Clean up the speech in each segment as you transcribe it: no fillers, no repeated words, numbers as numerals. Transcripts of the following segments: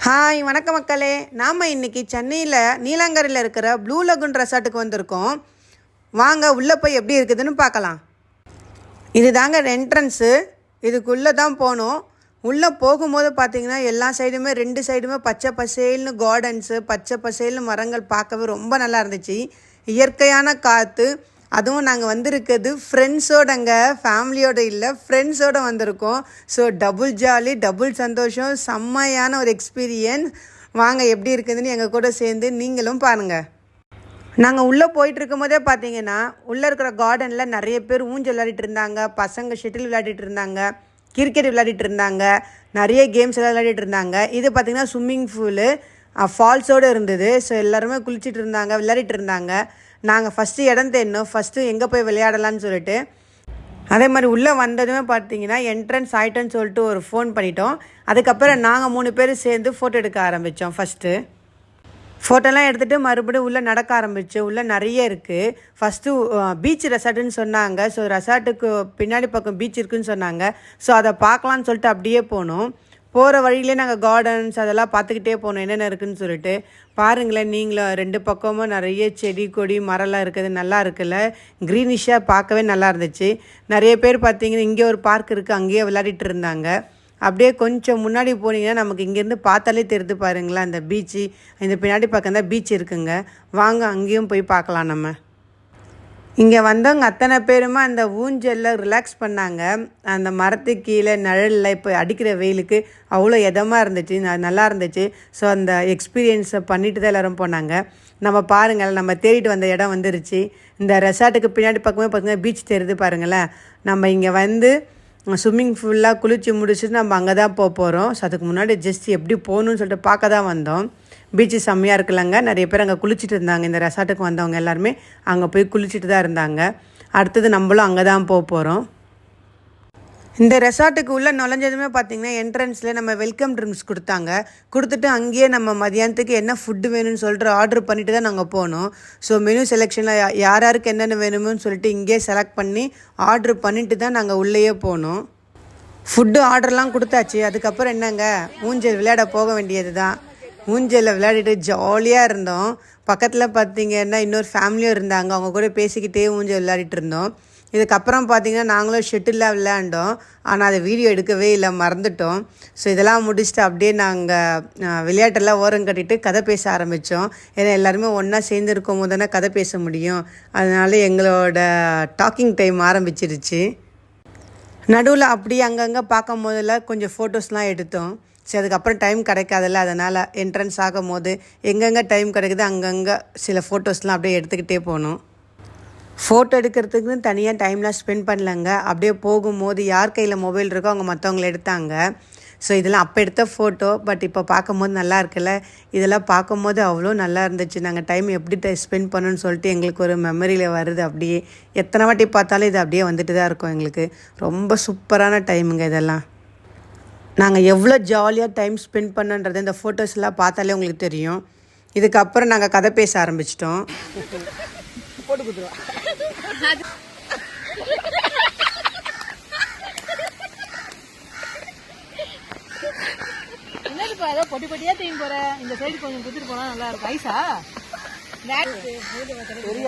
Hi வணக்கம் மக்களே. நாம் இன்றைக்கி சென்னையில் நீலாங்கரையில் இருக்கிற ப்ளூ லகுன் ரெசார்ட்டுக்கு வந்திருக்கோம். வாங்க உள்ளே போய் எப்படி இருக்குதுன்னு பார்க்கலாம். இது தாங்க என்ட்ரன்ஸு. இதுக்குள்ளே தான் போகணும். உள்ளே போகும்போது பார்த்திங்கன்னா எல்லா சைடுமே ரெண்டு சைடுமே பச்சை பசேல்னு கார்டன்ஸு, பச்சை பசேல்னு மரங்கள் பார்க்கவே ரொம்ப நல்லா இருந்துச்சு. இயற்கையான காற்று. அதுவும் நாங்கள் வந்திருக்கிறது ஃப்ரெண்ட்ஸோடங்க, ஃபேமிலியோடு இல்லை, ஃப்ரெண்ட்ஸோடு வந்திருக்கோம். ஸோ டபுள் ஜாலி, டபுள் சந்தோஷம், செம்மையான ஒரு எக்ஸ்பீரியன்ஸ். வாங்க எப்படி இருக்குதுன்னு எங்கள் கூட சேர்ந்து நீங்களும் பாருங்கள். நாங்கள் உள்ளே போயிட்டுருக்கும் போதே பார்த்தீங்கன்னா உள்ளே இருக்கிற கார்டனில் நிறைய பேர் ஊஞ்சல் விளையாடிட்டு இருந்தாங்க, பசங்க ஷட்டில் விளையாடிட்டு இருந்தாங்க, கிரிக்கெட் விளையாடிட்டு இருந்தாங்க, நிறைய கேம்ஸ் எல்லாம் விளையாடிட்டு இருந்தாங்க. இது பார்த்திங்கன்னா ஸ்விம்மிங் பூலு ஃபால்ஸோடு இருந்தது. ஸோ எல்லாருமே குளிச்சுட்டு இருந்தாங்க, விளையாடிட்டு இருந்தாங்க. நாங்கள் ஃபஸ்ட்டு இடம் தேடினோம், ஃபஸ்ட்டு எங்கே போய் விளையாடலான்னு சொல்லிட்டு. அதே மாதிரி உள்ளே வந்ததுமே பார்த்தீங்கன்னா என்ட்ரன்ஸ் ஆகிட்டோன்னு சொல்லிட்டு ஒரு ஃபோன் பண்ணிட்டோம். அதுக்கப்புறம் நாங்கள் 3 பேர் சேர்ந்து ஃபோட்டோ எடுக்க ஆரம்பித்தோம். ஃபஸ்ட்டு ஃபோட்டோலாம் எடுத்துகிட்டு மறுபடியும் உள்ளே நடக்க ஆரம்பித்தோம். உள்ளே நிறைய இருக்குது. ஃபஸ்ட்டு பீச் ரெசார்ட்டுன்னு சொன்னாங்க. ஸோ ரெசார்ட்டுக்கு பின்னாடி பக்கம் பீச் இருக்குதுன்னு சொன்னாங்க. ஸோ அதை பார்க்கலான்னு சொல்லிட்டு அப்படியே போனோம். போகிற வழியிலே நாங்கள் கார்டன்ஸ் அதெல்லாம் பார்த்துக்கிட்டே போனோம் என்னென்ன இருக்குதுன்னு சொல்லிட்டு. பாருங்களேன் நீங்களும், 2 பக்கமும் நிறைய செடி கொடி மரம்லாம் இருக்குது. நல்லா இருக்குல்ல, க்ரீனிஷாக பார்க்கவே நல்லா இருந்துச்சு. நிறைய பேர் பார்த்தீங்கன்னா இங்கே ஒரு பார்க் இருக்குது, அங்கேயே விளையாடிட்டு இருந்தாங்க. அப்படியே கொஞ்சம் முன்னாடி போனீங்கன்னா நமக்கு இங்கேருந்து பார்த்தாலே தெரிந்து பாருங்களேன் அந்த பீச்சு. இந்த பின்னாடி பக்கம் தான் பீச் இருக்குங்க. வாங்க அங்கேயும் போய் பார்க்கலாம். நம்ம இங்கே வந்தவங்க அத்தனை பேருமா அந்த ஊஞ்சலில் ரிலாக்ஸ் பண்ணாங்க. அந்த மரத்துக்கு கீழே நிழலில் இப்போ அடிக்கிற வெயிலுக்கு அவ்வளோ இதமாக இருந்துச்சு, நல்லா இருந்துச்சு. ஸோ அந்த எக்ஸ்பீரியன்ஸை பண்ணிட்டு தான் எல்லோரும் போனாங்க. நம்ம பாருங்கள், நம்ம தேடிட்டு வந்த இடம் வந்துருச்சு. இந்த ரெசார்ட்டுக்கு பின்னாடி பக்கமே பார்த்திங்கன்னா பீச் தெரியுது பாருங்களேன். நம்ம இங்கே வந்து ஸ்விம்மிங் ஃபுல்லாக குளித்து முடிச்சுட்டு நம்ம அங்கே தான் போகிறோம். ஸோ அதுக்கு முன்னாடி ஜஸ்ட் எப்படி போகணுன்னு சொல்லிட்டு பார்க்க தான் வந்தோம். பீச்சு செம்மையாக இருக்குல்லங்க. நிறைய பேர் அங்கே குளிச்சுட்டு இருந்தாங்க. இந்த ரெசார்ட்டுக்கு வந்தவங்க எல்லாருமே அங்கே போய் குளிச்சுட்டு தான் இருந்தாங்க. அடுத்தது நம்மளும் அங்கே தான் போகிறோம். இந்த ரெசார்ட்டுக்கு உள்ளே நுழைஞ்சதுமே பார்த்திங்கன்னா என்ட்ரன்ஸில் நம்ம வெல்கம் ட்ரிங்க்ஸ் கொடுத்துட்டு அங்கேயே நம்ம மதியானத்துக்கு என்ன ஃபுட்டு வேணும்னு சொல்லிட்டு ஆர்டர் பண்ணிவிட்டு தான் நாங்கள் போனோம். ஸோ மெனு செலெக்ஷனில் யாருக்கு என்னென்ன வேணும்னு சொல்லிட்டு இங்கேயே செலக்ட் பண்ணி ஆர்டர் பண்ணிவிட்டு தான் நாங்கள் உள்ளேயே போனோம். ஃபுட்டு ஆர்டர்லாம் கொடுத்தாச்சு. அதுக்கப்புறம் என்னங்க, ஊஞ்சல் விளையாட போக வேண்டியது தான். ஊஞ்சலில் விளையாடிட்டு ஜாலியாக இருந்தோம். பக்கத்தில் பார்த்திங்கன்னா இன்னொரு ஃபேமிலியும் இருந்தாங்க. அவங்க கூட பேசிக்கிட்டே ஊஞ்சல் விளையாடிட்டு இருந்தோம். இதுக்கப்புறம் பார்த்திங்கன்னா நாங்களும் ஷெட்டிலாக விளையாண்டோம். ஆனால் அதை வீடியோ எடுக்கவே இல்லை, மறந்துட்டோம். ஸோ இதெல்லாம் முடிச்சுட்டு அப்படியே நாங்கள் விளையாட்டெல்லாம் ஓரம் கட்டிட்டு கதை பேச ஆரம்பித்தோம். ஏன்னா எல்லாருமே ஒன்றா சேர்ந்து இருக்கும் போது தானே கதை பேச முடியும். அதனால எங்களோட டாக்கிங் டைம் ஆரம்பிச்சிருச்சு. நடுவில் அப்படியே அங்கங்கே பார்க்கும் போதில் கொஞ்சம் ஃபோட்டோஸ்லாம் எடுத்தோம். சரி, அதுக்கப்புறம் டைம் கிடைக்காதில்ல, அதனால் என்ட்ரன்ஸ் ஆகும் போது எங்கெங்கே டைம் கிடைக்குது அங்கங்கே சில ஃபோட்டோஸ்லாம் அப்படியே எடுத்துக்கிட்டே போனோம். ஃபோட்டோ எடுக்கிறதுக்குன்னு தனியாக டைம்லாம் ஸ்பெண்ட் பண்ணலங்க. அப்படியே போகும்போது யார் கையில் மொபைல் இருக்கோ அவங்க மற்றவங்கள எடுத்தாங்க. ஸோ இதெல்லாம் அப்போ எடுத்த ஃபோட்டோ. பட் இப்போ பார்க்கும்போது நல்லா இருக்குல்ல, இதெல்லாம் பார்க்கும்போது அவ்வளோ நல்லா இருந்துச்சு. நாங்கள் டைம் எப்படி ஸ்பெண்ட் பண்ணணும்னு சொல்லிட்டு எங்களுக்கு ஒரு மெமரியில் வருது. அப்படியே எத்தனை வாட்டி பார்த்தாலும் இது அப்படியே வந்துட்டு தான் இருக்கும் எங்களுக்கு. ரொம்ப சூப்பரான டைமுங்க இதெல்லாம். நாங்கள் எவ்வளோ ஜாலியாக டைம் ஸ்பெண்ட் பண்ணுன்றது இந்த ஃபோட்டோஸ்லாம் பார்த்தாலே உங்களுக்கு தெரியும். இதுக்கப்புறம் நாங்கள் கதை பேச ஆரம்பிச்சிட்டோம். என்னதுப்பா ஏதோ பொட்டி பொட்டியா தூக்கி போறேன். இந்த சைடு கொஞ்சம் குத்துட்டு போனா நல்லா இருக்கும். ஐசா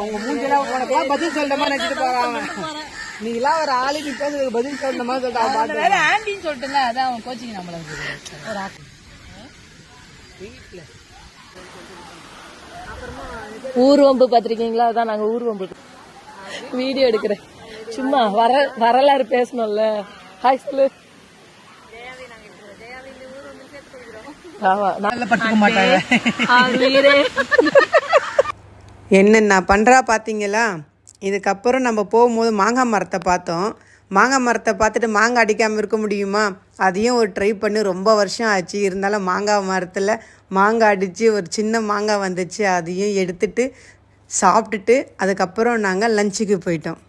உங்க மூஞ்செல்லாம் பதில் சொல்ற மாதிரி நினைச்சிட்டு போறாங்க. நீ எல்லாம் ஒரு ஆளு, நீ பேசுறதுக்கு பதில் சொல்ற மாதிரி சொல்லிட்டு ஆண்டின்னு சொல்லிட்டுங்க. அதான் அவன் கோச்சிங் நம்மளுக்கு ஒரு ஆக்கு. ஊர்வம்பு பார்த்துருக்கீங்களா? அதான் நாங்கள் ஊர்வம்பு வீடியோ எடுக்கிறேன். சும்மா வரலாறு பேசணும்ல. ஹாய் சொல்லு. என்னென்ன பண்ணுறா பார்த்தீங்களா? இதுக்கப்புறம் நம்ம போகும்போது மாங்காய் மரத்தை பார்த்தோம். மாங்காய் மரத்தை பார்த்துட்டு மாங்காய் அடிக்காமல் இருக்க முடியுமா? அதையும் ஒரு ட்ரை பண்ணி ரொம்ப வருஷம் ஆச்சு. இருந்தாலும் மாங்காய் மரத்தில் மாங்காய் அடித்து ஒரு சின்ன மாங்காய் வந்துச்சு. அதையும் எடுத்துட்டு சாப்பிட்டுட்டு அதுக்கப்புறம் நாங்கள் லஞ்சுக்கு போயிட்டோம்.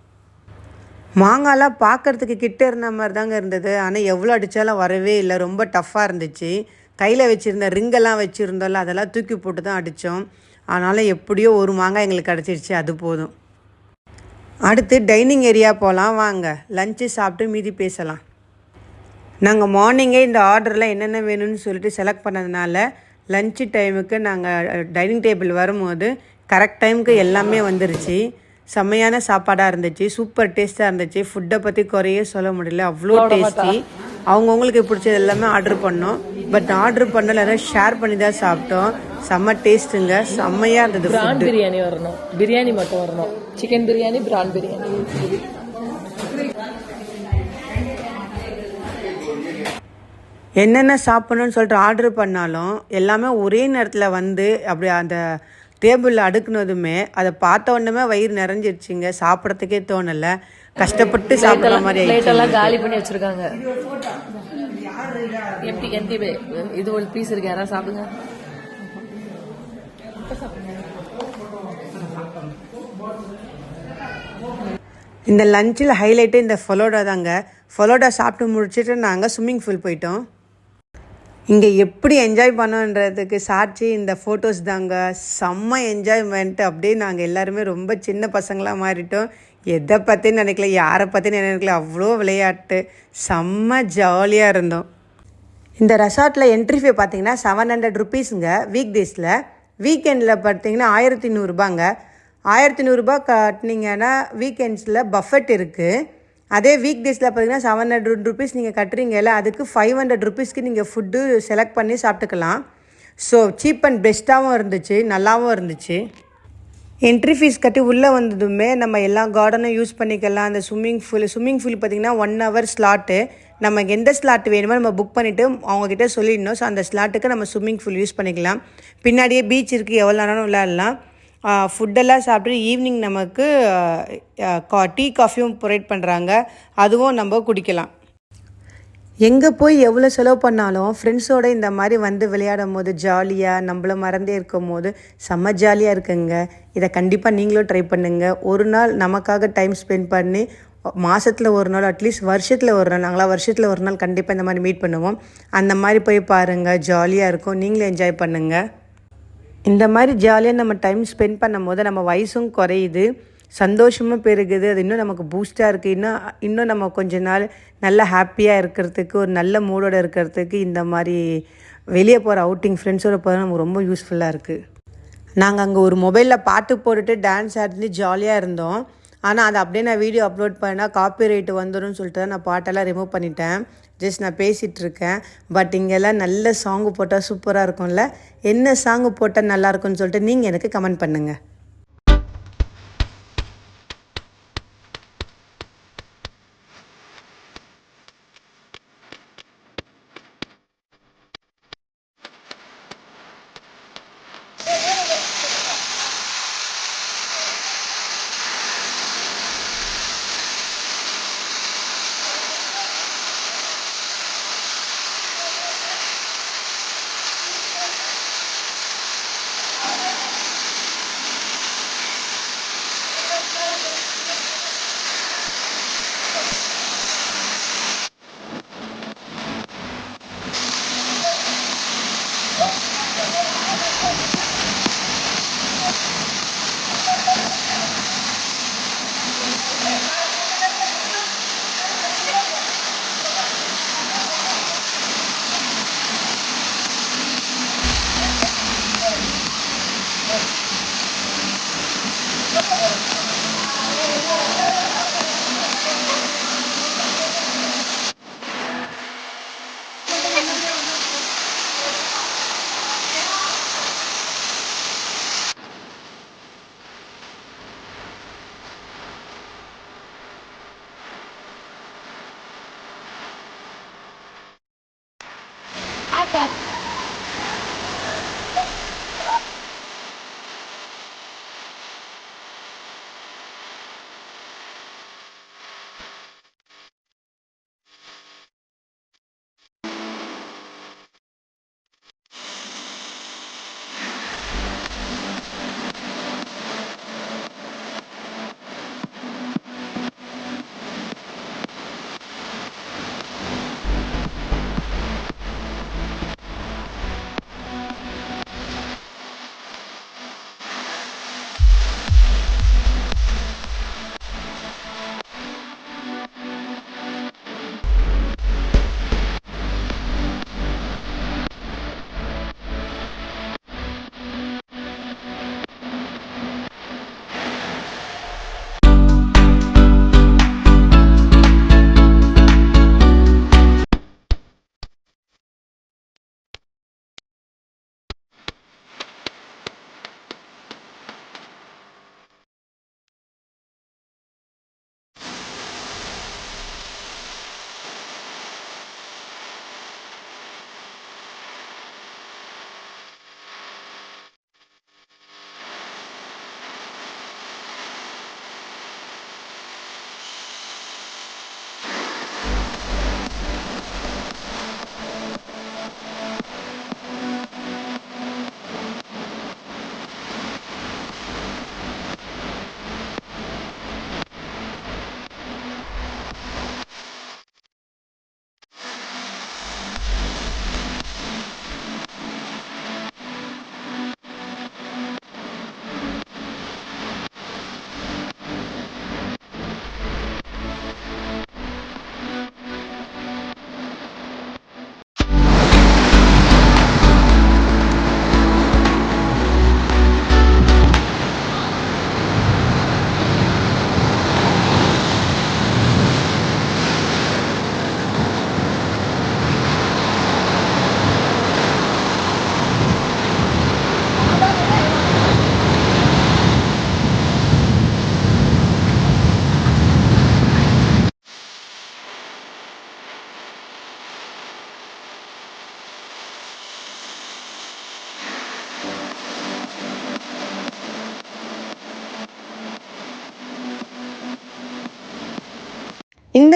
மாங்காய்லாம் பார்க்குறதுக்கு கிட்டே இருந்த மாதிரி தாங்க இருந்தது. ஆனால் எவ்வளோ அடித்தாலும் வரவே இல்லை, ரொம்ப டஃப்பாக இருந்துச்சு. கையில் வச்சுருந்த ரிங்கெல்லாம் வச்சுருந்தோம்ல, அதெல்லாம் தூக்கி போட்டு தான் அடித்தோம். அதனால் எப்படியோ ஒரு மாங்காய் எங்களுக்கு கிடச்சிருச்சு, அது போதும். அடுத்து டைனிங் ஏரியா போகலாம் வாங்க. லஞ்சு சாப்பிட்டு மீதி பேசலாம். நாங்கள் மார்னிங்கே இந்த ஆர்டரில் என்னென்ன வேணும்னு சொல்லிட்டு செலக்ட் பண்ணதுனால லஞ்சு டைமுக்கு நாங்கள் டைனிங் டேபிள் வரும்போது கரெக்ட் டைமுக்கு எல்லாமே வந்துருச்சு. செம்மையான சாப்பாடாக இருந்துச்சு, சூப்பர் டேஸ்ட்டாக இருந்துச்சு. ஃபுட்டை பற்றி குறையே சொல்ல முடியல, அவ்வளோ டேஸ்டி. அவங்கவுங்களுக்கு பிடிச்சது எல்லாமே ஆர்டர் பண்ணோம். பட் ஆர்டர் பண்ணல, எல்லாரும் ஷேர் பண்ணி தான் சாப்பிட்டோம். செம்ம டேஸ்ட்டுங்க, செம்மையாக இருந்தது. பிரான் பிரியாணி வரணும், பிரியாணி மட்டும் வரணும். சிக்கன் பிரியாணி, பிரான் பிரியாணி. என்னென்ன சாப்பிட்ணுன்னு சொல்லிட்டு ஆர்டர் பண்ணாலும் எல்லாமே ஒரே நேரத்தில் வந்து அப்படி அந்த டேபிளில் அடுக்குனதுமே அதை பார்த்த உடனே வயிறு நிறைஞ்சிருச்சுங்க. சாப்பிட்றதுக்கே தோணலை, கஷ்டப்பட்டு சாப்பிட்ற மாதிரி பிளேட்டெல்லாம் காலி பண்ணி வச்சிருக்காங்க. எம்டி எம்டி இது ஒரு பீஸ் இருக்கு, யாராவது சாப்பிடுங்க. இந்த லஞ்சில் ஹைலைட்டு இந்த ஃபலோடா தாங்க. ஃபலோடா சாப்பிட்டு முடிச்சுட்டு நாங்கள் ஸ்விம்மிங் பூல் போயிட்டோம். இங்கே எப்படி என்ஜாய் பண்ணோன்றதுக்கு சாட்சி இந்த ஃபோட்டோஸ் தாங்க. செம்ம என்ஜாய்மெண்ட். அப்படியே நாங்கள் எல்லாருமே ரொம்ப சின்ன பசங்களாக மாறிட்டோம். எதை பற்றின்னு நினைக்கல, யாரை பற்றின்னு நினைக்கல, அவ்வளோ விளையாட்டு, செம்ம ஜாலியாக இருந்தோம். இந்த ரெசார்ட்டில் என்ட்ரி ஃபீ பார்த்தீங்கன்னா 700 ருபீஸுங்க வீக் டேஸில். வீக்கெண்டில் பார்த்தீங்கன்னா 1100 1100 கட்டினீங்கன்னா வீக்கெண்ட்ஸில் பஃபெட் இருக்குது. அதே வீக் டேஸில் பார்த்தீங்கன்னா 700 ருபீஸ் நீங்கள் கட்டுறீங்கல்ல, அதுக்கு 500 ருபீஸ்க்கு நீங்கள் ஃபுட்டு செலக்ட் பண்ணி சாப்பிட்டுக்கலாம். ஸோ சீப் அண்ட் பெஸ்ட்டாகவும் இருந்துச்சு, நல்லாவும் இருந்துச்சு. என்ட்ரி ஃபீஸ் கட்டி உள்ளே வந்ததுமே நம்ம எல்லா கார்டனும் யூஸ் பண்ணிக்கலாம். அந்த ஸ்விம்மிங் பூல் பார்த்திங்கன்னா 1 ஹவர் ஸ்லாட்டு. நமக்கு எந்த ஸ்லாட் வேணுமோ நம்ம புக் பண்ணிவிட்டு அவங்கக்கிட்ட சொல்லிடணும். ஸோ அந்த ஸ்லாட்டுக்கு நம்ம ஸ்விம்மிங் பூல் யூஸ் பண்ணிக்கலாம். பின்னாடியே பீச் இருக்குது, எவ்வளோ நேரம் விளையாடலாம். ஃபுட்டெல்லாம் சாப்பிட்டு ஈவினிங் நமக்கு டீ காஃபியும் ப்ரொவைட் பண்ணுறாங்க, அதுவும் நம்ம குடிக்கலாம். எங்கே போய் எவ்வளோ செலவு பண்ணாலும் ஃப்ரெண்ட்ஸோடு இந்த மாதிரி வந்து விளையாடும் போது ஜாலியாக நம்மள மறந்தே இருக்கும் போது செம்ம ஜாலியாக இருக்குங்க. இதை கண்டிப்பாக நீங்களும் ட்ரை பண்ணுங்கள். ஒரு நாள் நமக்காக டைம் ஸ்பெண்ட் பண்ணி மாதத்தில் ஒரு நாள், அட்லீஸ்ட் வருஷத்தில் ஒரு நாள், நாங்களாம் வருஷத்தில் ஒரு நாள் கண்டிப்பாக இந்த மாதிரி மீட் பண்ணுவோம். அந்த மாதிரி போய் பாருங்கள், ஜாலியாக இருக்கும், நீங்களும் என்ஜாய் பண்ணுங்கள். இந்த மாதிரி ஜாலியாக நம்ம டைம் ஸ்பெண்ட் பண்ணும் போது நம்ம வயசும் குறையுது, சந்தோஷமும் பெருகுது. அது இன்னும் நமக்கு பூஸ்டாக இருக்குது. இன்னும் நம்ம கொஞ்ச நாள் நல்லா ஹாப்பியாக இருக்கிறதுக்கு, ஒரு நல்ல மூடோடு இருக்கிறதுக்கு இந்த மாதிரி வெளியே போகிற அவுட்டிங் ஃப்ரெண்ட்ஸோடு போகிறது நமக்கு ரொம்ப யூஸ்ஃபுல்லாக இருக்குது. நாங்கள் அங்கே ஒரு மொபைலில் பாட்டு போட்டுட்டு டான்ஸ் ஆடிட்டு ஜாலியாக இருந்தோம். ஆனால் அதை அப்படியே நான் வீடியோ அப்லோட் பண்ணால் காப்பிரைட் வந்துடும் சொல்லிட்டு தான் நான் பாட்டெல்லாம் ரிமூவ் பண்ணிட்டேன். ஜஸ்ட் நான் பேசிகிட்ருக்கேன். பட் இங்கெல்லாம் நல்ல சாங்கு போட்டால் சூப்பராக இருக்கும்ல. என்ன சாங்கு போட்டால் நல்லாயிருக்குன்னு சொல்லிட்டு நீங்கள் எனக்கு கமெண்ட் பண்ணுங்கள்.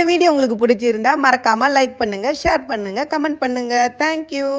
வீடியோ உங்களுக்கு பிடிச்சிருந்தா மறக்காமல் லைக் பண்ணுங்கள், ஷேர் பண்ணுங்கள், கமெண்ட் பண்ணுங்கள். தேங்க்யூ.